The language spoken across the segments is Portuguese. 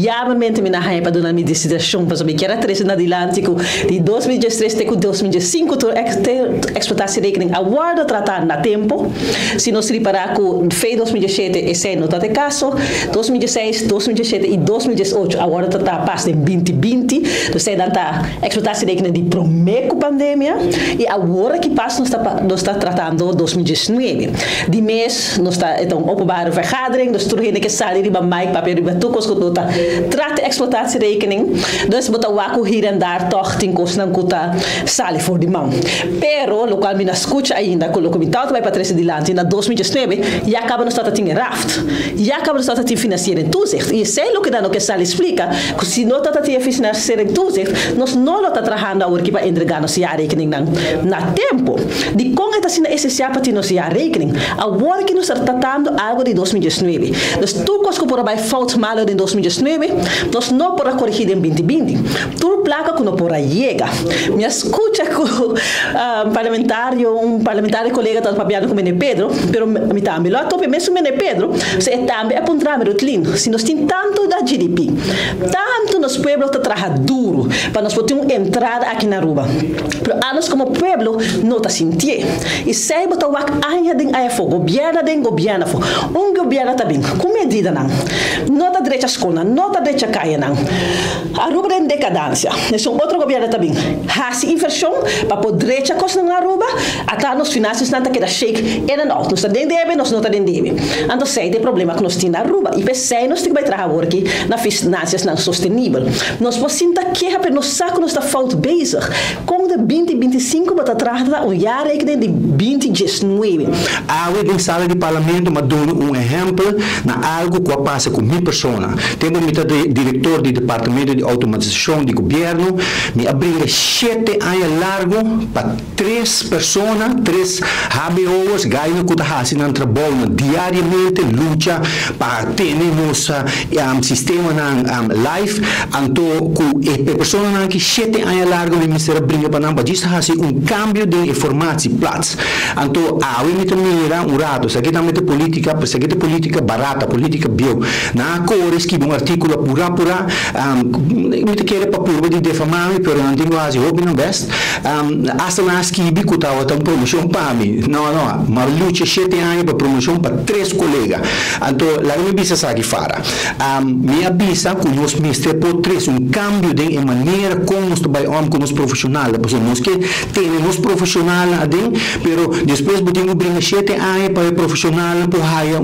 Javamente me na raia para dar minha decisão para saber que era 13 na adelante de 2013 até 2005 tu explotasse rekening a guarda tratar na tempo se nós reparar com fei 2017 esse não tá de caso 2016 2017 e 2018 a guarda tratar passa em 2020 então sei danta explotasse rekening de promeco pandemia e agora que passa nós está tratando 2019 de mês nós está então openbare vergadering dus terugene que sali riba mic papel riba toekos kota trata explotatie rekening dus bota waku hier en daar toch tin kos nan kuta sali voor die man pero lo qual mina escucha ainda con lo comitado vai Patrícia de Lange na 2019 já acaba no stata tin raft já acaba no stata tin financeiro em toezicht e sei lo que dan que sali explica que se não tata tin financeiro em toezicht nós não lo tá trabajando agora que para entregar nos já rekening na tempo de com esta sina essencial para nos já rekening agora que nós está tratando algo de 2019 dus toekos que por vai fout malo de 2019 nós não para corrigir em 2020 tu placa que não por llega me escuta com parlamentário colega tá papiando com Mene Pedro pero me também lá tope mesmo Mene Pedro se também apontar meu tlin se nós tem tanto da GDP tanto nos pueblos tá trabalha duro para nós podermos entrar aqui na rua pero a nós como pueblo não tá sentir e sei botar o anya den aí for governo for governo também com medida não da direita escola não da direita caia não a rua tem decadência é outro governo também has inversão para poder direita costa na rua até nos finanças não tá que da shake e não nós tá deve nós não tá deve então sei tem problema que nós tem na rua e pensei nós tem que trabalhar aqui na finanças não sustentável nós possibilita que a nós saco nós tá falta bezig com de 2025 bota atrás da o jaar rekening de 2019 a sala de parlamento mas dou exemplo na algo que passa com 1000 pessoas temos um diretor do departamento de automatização de governo me abriu 7 anos largo para 3 pessoas 3 HBOs ganham que está fazendo trabalho diariamente luta para ter nosso sistema live então que a pessoa que 7 anos largo me será brincar para não fazer cambio de informação plats então a também rato se aqui também política se aqui política barata política bio na cores que um artigo pura me quer para pura de defamar pero não tenho quase hobby não best hasta nas que bico tava tão promoção para mim não mas luta 7 anos para promoção para 3 colegas então lá me bisa sabe fara me avisa que nós mestre por 3 cambio de maneira como nós trabalhamos com os profissionais nós que temos profissional pero depois podemos brincar 7 anos para profissional por haya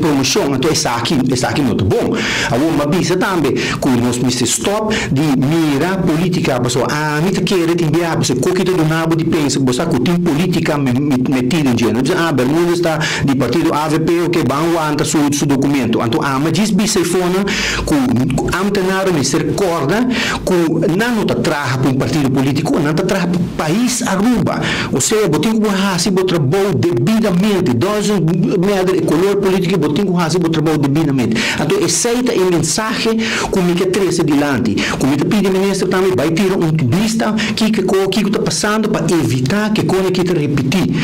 promoção então está aqui muito bom agora uma bisa também que nós mestre stop de mira política pessoa me quer te enviar você coquito do nabo de pensa você que tem política metida em gênero Bermuda está de partido AVP que vão anta seu documento então mas diz bisefona que amtenar me ser corda que não tá traga para um partido político não tá traga para o país Aruba ou seja botinho com hasi trabalho devidamente dois color político botinho com hasi trabalho devidamente então aceita a mensagem como que treze adiante como te pede ministro também vai ter lista que está passando para evitar que coisa que te repetir